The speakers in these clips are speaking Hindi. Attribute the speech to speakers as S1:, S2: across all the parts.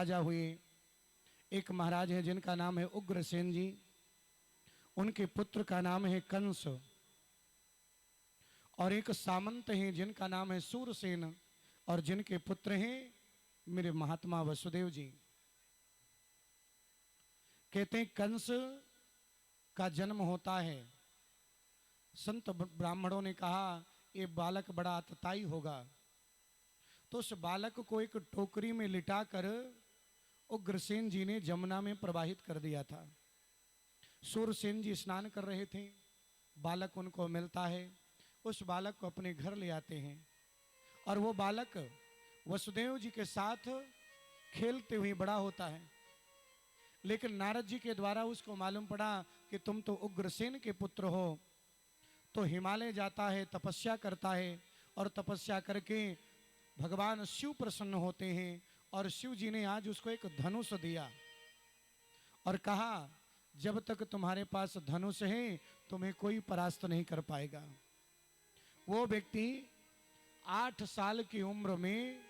S1: राजा हुए। एक महाराज हैं जिनका नाम है उग्रसेन जी, उनके पुत्र का नाम है कंस, और एक सामंत हैं जिनका नाम है सूरसेन, और जिनके पुत्र हैं मेरे महात्मा वसुदेव जी। कहते हैं कंस का जन्म होता है, संत ब्राह्मणों ने कहा ये बालक बड़ा अतताई होगा, तो उस बालक को एक टोकरी में लिटाकर उग्रसेन जी ने जमुना में प्रवाहित कर दिया था। सूरसेन जी स्नान कर रहे थे, बालक उनको मिलता है, उस बालक को अपने घर ले आते हैं, और वो बालक वसुदेव जी के साथ खेलते हुए बड़ा होता है। लेकिन नारद जी के द्वारा उसको मालूम पड़ा कि तुम तो उग्रसेन के पुत्र हो, तो हिमालय जाता है, तपस्या करता है, और तपस्या करके भगवान शिव प्रसन्न होते हैं, और शिव जी ने आज उसको एक धनुष दिया और कहा जब तक तुम्हारे पास धनुष है तुम्हें कोई परास्त नहीं कर पाएगा। वो व्यक्ति 8 साल की उम्र में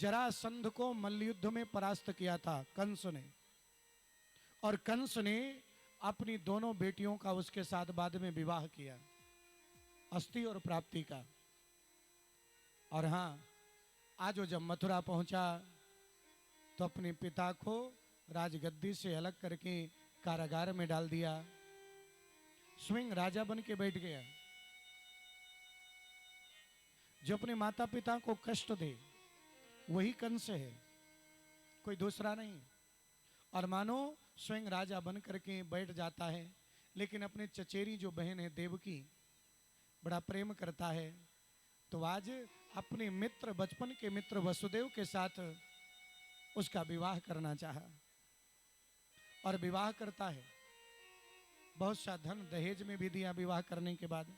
S1: जरासंध को मल्लयुद्ध में परास्त किया था कंस ने, और कंस ने अपनी दोनों बेटियों का उसके साथ बाद में विवाह किया, अस्थि और प्राप्ति का। और हाँ, आज वो जब मथुरा पहुंचा तो अपने पिता को राजगद्दी से अलग करके कारागार में डाल दिया, स्वयं राजा बन के बैठ गया। जो अपने माता पिता को कष्ट दे वही कंस है, कोई दूसरा नहीं। और मानो स्वयं राजा बन करके बैठ जाता है, लेकिन अपने चचेरी जो बहन है देवकी बड़ा प्रेम करता है, तो आज अपने मित्र, बचपन के मित्र वसुदेव के साथ उसका विवाह करना चाहा, और विवाह करता है। बहुत सा धन दहेज में भी दिया विवाह करने के बाद,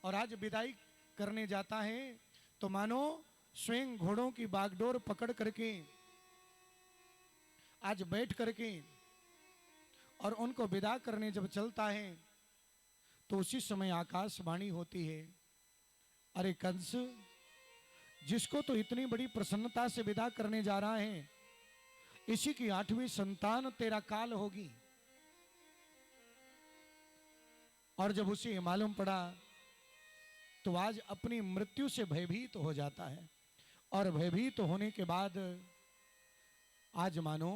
S1: और आज विदाई करने जाता है तो मानो स्वयं घोड़ों की बागडोर पकड़ करके आज बैठ करके और उनको विदा करने जब चलता है तो उसी समय आकाशवाणी होती है, अरे कंस, जिसको तो इतनी बड़ी प्रसन्नता से विदा करने जा रहा है, इसी की 8वीं संतान तेरा काल होगी। और जब उसे मालूम पड़ा तो आज अपनी मृत्यु से भयभीत हो जाता है, और भयभीत होने के बाद आज मानो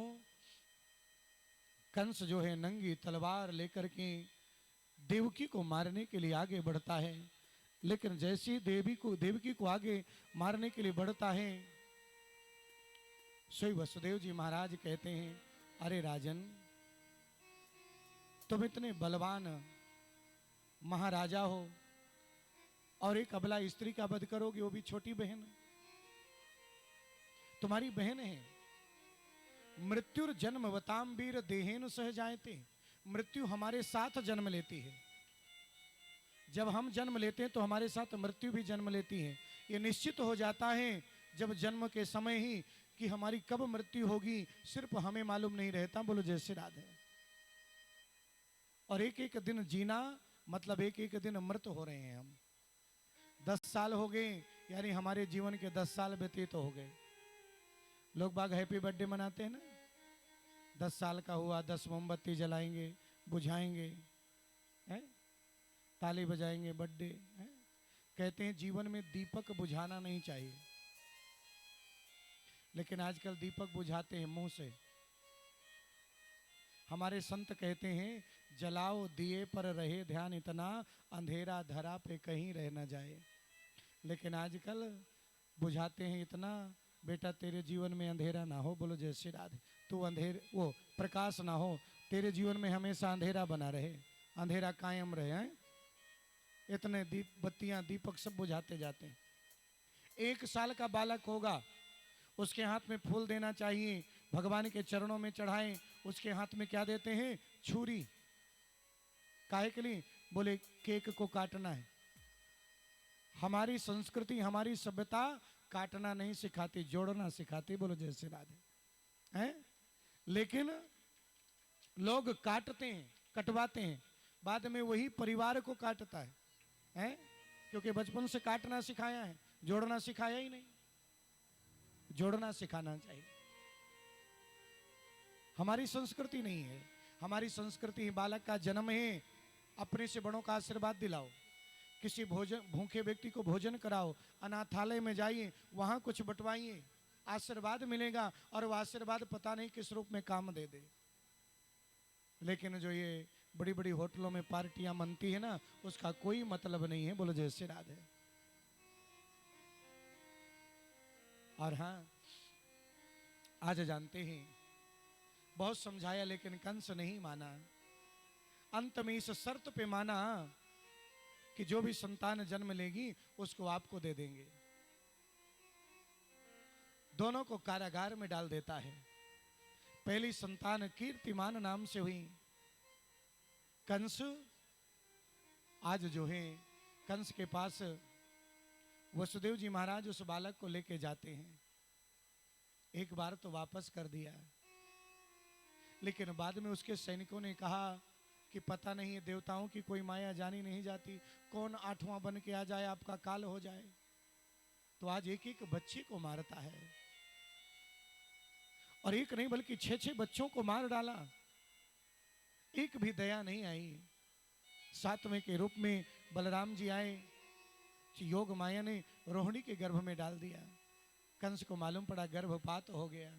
S1: कंस जो है नंगी तलवार लेकर के देवकी को मारने के लिए आगे बढ़ता है। लेकिन जैसे ही देवकी को आगे मारने के लिए बढ़ता है, श्री वसुदेव जी महाराज कहते हैं, अरे राजन, तुम इतने बलवान महाराजा हो और एक अबला स्त्री का वध करोगे, वो भी छोटी बहन, तुम्हारी बहन है। मृत्युर जन्मवताम वीर देहेन सह जायते, मृत्यु हमारे साथ जन्म लेती है। जब हम जन्म लेते हैं तो हमारे साथ मृत्यु भी जन्म लेती है। ये निश्चित हो जाता है जब जन्म के समय ही कि हमारी कब मृत्यु होगी सिर्फ हमें मालूम नहीं रहता। बोलो जय श्री राधे। और एक एक दिन जीना मतलब एक एक दिन मृत हो रहे हैं हम। 10 साल हो गए यानी हमारे जीवन के 10 साल व्यतीत हो गए। लोग बाग हैप्पी बर्थडे मनाते हैं ना, 10 साल का हुआ, 10 मोमबत्ती जलाएंगे, बुझाएंगे, है? ताली बजाएंगे, बर्थडे है? कहते हैं जीवन में दीपक बुझाना नहीं चाहिए, लेकिन आजकल दीपक बुझाते हैं मुंह से। हमारे संत कहते हैं जलाओ दिए पर रहे ध्यान, इतना अंधेरा धरा पे कहीं रह न जाए। लेकिन आजकल बुझाते हैं इतना, बेटा तेरे जीवन में अंधेरा ना हो। बोलो जय श्री राधे। तू वो प्रकाश ना हो, तेरे जीवन में हमेशा अंधेरा बना रहे, अंधेरा कायम रहे। हैं? इतने बत्तियां दीपक सब बुझाते जाते हैं। 1 साल का बालक होगा, उसके हाथ में फूल देना चाहिए, भगवान के चरणों में चढ़ाएं, उसके हाथ में क्या देते हैं? छुरी। काहे के लिए? बोले केक को काटना है। हमारी संस्कृति, हमारी सभ्यता काटना नहीं सिखाती, जोड़ना सिखाती। बोलो जय श्री राधे। हैं? लेकिन लोग काटते हैं, कटवाते हैं, बाद में वही परिवार को काटता है, हैं? क्योंकि बचपन से काटना सिखाया है, जोड़ना सिखाया ही नहीं। जोड़ना सिखाना चाहिए। हमारी संस्कृति नहीं है। हमारी संस्कृति है बालक का जन्म है, अपने से बड़ों का आशीर्वाद दिलाओ, किसी भूखे व्यक्ति को भोजन कराओ, अनाथालय में जाइए, वहां कुछ बंटवाइए, आशीर्वाद मिलेगा, और वह आशीर्वाद पता नहीं किस रूप में काम दे दे। लेकिन जो ये बड़ी बड़ी होटलों में पार्टियां मनती है ना, उसका कोई मतलब नहीं है। बोलो जय श्री राधे। और हाँ, आज जानते हैं बहुत समझाया लेकिन कंस नहीं माना। अंत में इस शर्त पे माना कि जो भी संतान जन्म लेगी उसको आपको दे देंगे। दोनों को कारागार में डाल देता है। पहली संतान कीर्तिमान नाम से हुई। कंस आज जो है कंस के पास वसुदेव जी महाराज उस बालक को लेके जाते हैं। एक बार तो वापस कर दिया, लेकिन बाद में उसके सैनिकों ने कहा कि पता नहीं है, देवताओं की कोई माया जानी नहीं जाती, कौन आठवां बन के आ जाए, आपका काल हो जाए। तो आज एक एक बच्चे को मारता है, और एक नहीं बल्कि 6-6 बच्चों को मार डाला। एक भी दया नहीं आई। 7वें के रूप में बलराम जी आए, योग माया ने रोहिणी के गर्भ में डाल दिया। कंस को मालूम पड़ा गर्भपात हो गया।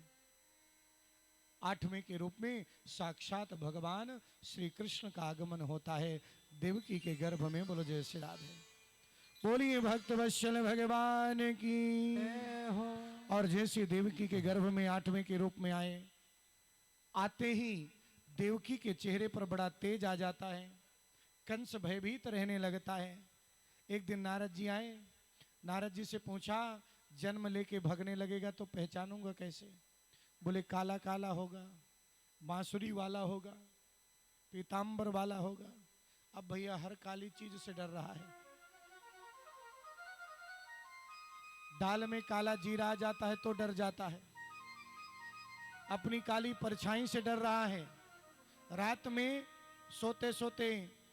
S1: 8वें के रूप में साक्षात भगवान श्री कृष्ण का आगमन होता है देवकी के गर्भ में। बोलो जय श्री राधे। बोलिए भक्त वत्सल भगवान की हो। और जैसे देवकी के गर्भ में 8वें के रूप में आए, आते ही देवकी के चेहरे पर बड़ा तेज आ जाता है। कंस भयभीत रहने लगता है। एक दिन नारद जी आए, नारद जी से पूछा, जन्म लेके भगने लगेगा तो पहचानूंगा कैसे? बोले काला काला होगा, बांसुरी वाला होगा, पीतांबर वाला होगा। अब भैया हर काली चीज से डर रहा है। दाल में काला जीरा आ जाता है तो डर जाता है। अपनी काली परछाई से डर रहा है। रात में सोते सोते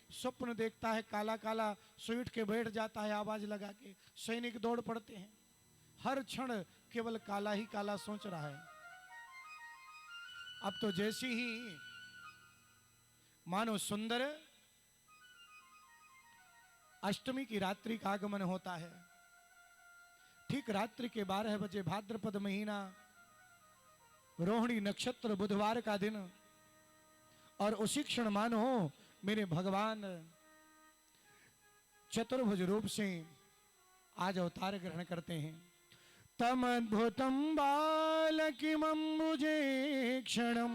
S1: स्वप्न देखता है काला काला, सुईट के बैठ जाता है आवाज लगा के। सैनिक दौड़ पड़ते हैं। हर क्षण केवल काला ही काला सोच रहा है। अब तो जैसी ही मानो सुंदर अष्टमी की रात्रि का आगमन होता है। ठीक रात्रि के 12 बजे, भाद्रपद महीना, रोहिणी नक्षत्र, बुधवार का दिन, और उसी क्षण मानो मेरे भगवान चतुर्भुज रूप से आज अवतार ग्रहण करते हैं। तम अद्भुतम बालकिमंबुजे क्षणम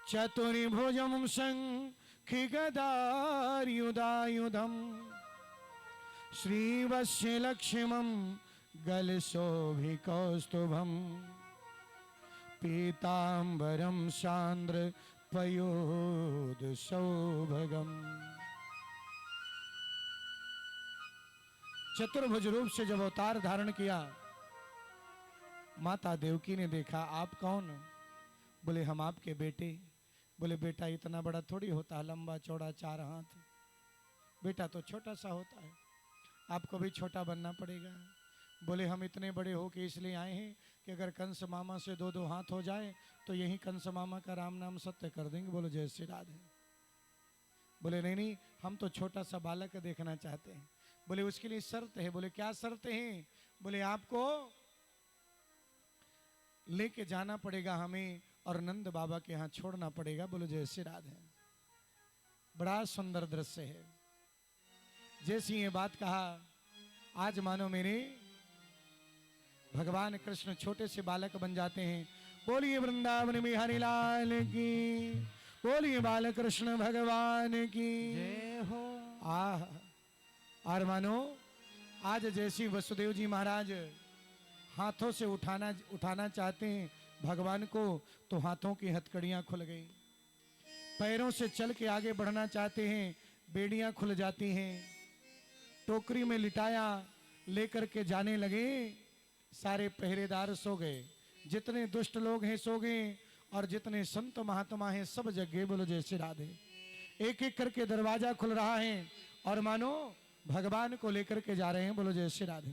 S1: चतुर्भुजम शंखि गदायुधायुधम श्रीवत्स्य लक्ष्मम गलशोभिकौस्तुभम पीतांबरम सांद्र पयोध सौभगम। चतुर्भुज रूप से जब अवतार धारण किया, माता देवकी ने देखा, आप कौन? बोले हम आपके बेटे। बोले बेटा इतना बड़ा थोड़ी होता है, लंबा चौड़ा 4 हाथ। बेटा तो छोटा सा होता है, आपको भी छोटा बनना पड़ेगा। बोले हम इतने बड़े हो के इसलिए आए हैं कि अगर कंस मामा से 2-2 हाथ हो जाए तो यही कंस मामा का राम नाम सत्य कर देंगे। बोलो जय श्री राधे। बोले नहीं नहीं, हम तो छोटा सा बालक देखना चाहते हैं। बोले उसके लिए शर्त है। बोले क्या शर्त है? बोले आपको लेके जाना पड़ेगा हमें, और नंद बाबा के यहाँ छोड़ना पड़ेगा। बोलो जय श्री राधे। बड़ा सुंदर दृश्य है। जैसी ये बात कहा, आज मानो मेरे भगवान कृष्ण छोटे से बालक बन जाते हैं। बोलिए वृंदावन में हरिलाल की, बोलिए बाल कृष्ण भगवान की जय हो। और मानो आज जैसी वसुदेव जी महाराज हाथों से उठाना चाहते हैं भगवान को, तो हाथों की हथकड़ियां खुल गई। पैरों से चल के आगे बढ़ना चाहते हैं, बेड़ियां खुल जाती हैं। टोकरी में लिटाया लेकर के जाने लगे, सारे पहरेदार सो गए। जितने दुष्ट लोग हैं सो गए, और जितने संत महात्मा हैं सब जग गए। बोलो जय श्री राधे। एक एक करके दरवाजा खुल रहा है, और मानो भगवान को लेकर के जा रहे हैं। बोलो जय श्री राधे।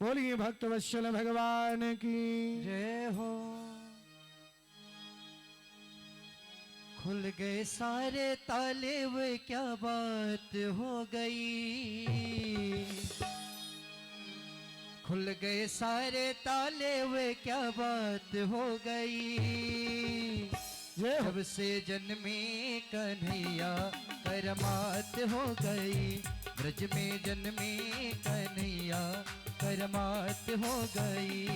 S1: बोलिए भक्त वत्सल भगवान की जय हो।
S2: खुल गए सारे ताले वे क्या बात हो गई। खुल गए सारे ताले वे क्या बात हो गई। जब से जन्मे कन्हैया करमात हो गई। ब्रज में जन्मे कन्हैया करमात हो गई।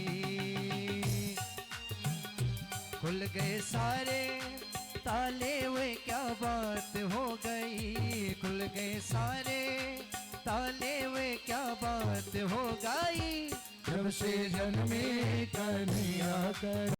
S2: खुल गए सारे ताले वे क्या बात हो गई। खुल गए सारे ताले वे क्या बात हो गई।
S1: जब से जन्मे कन्हैया कर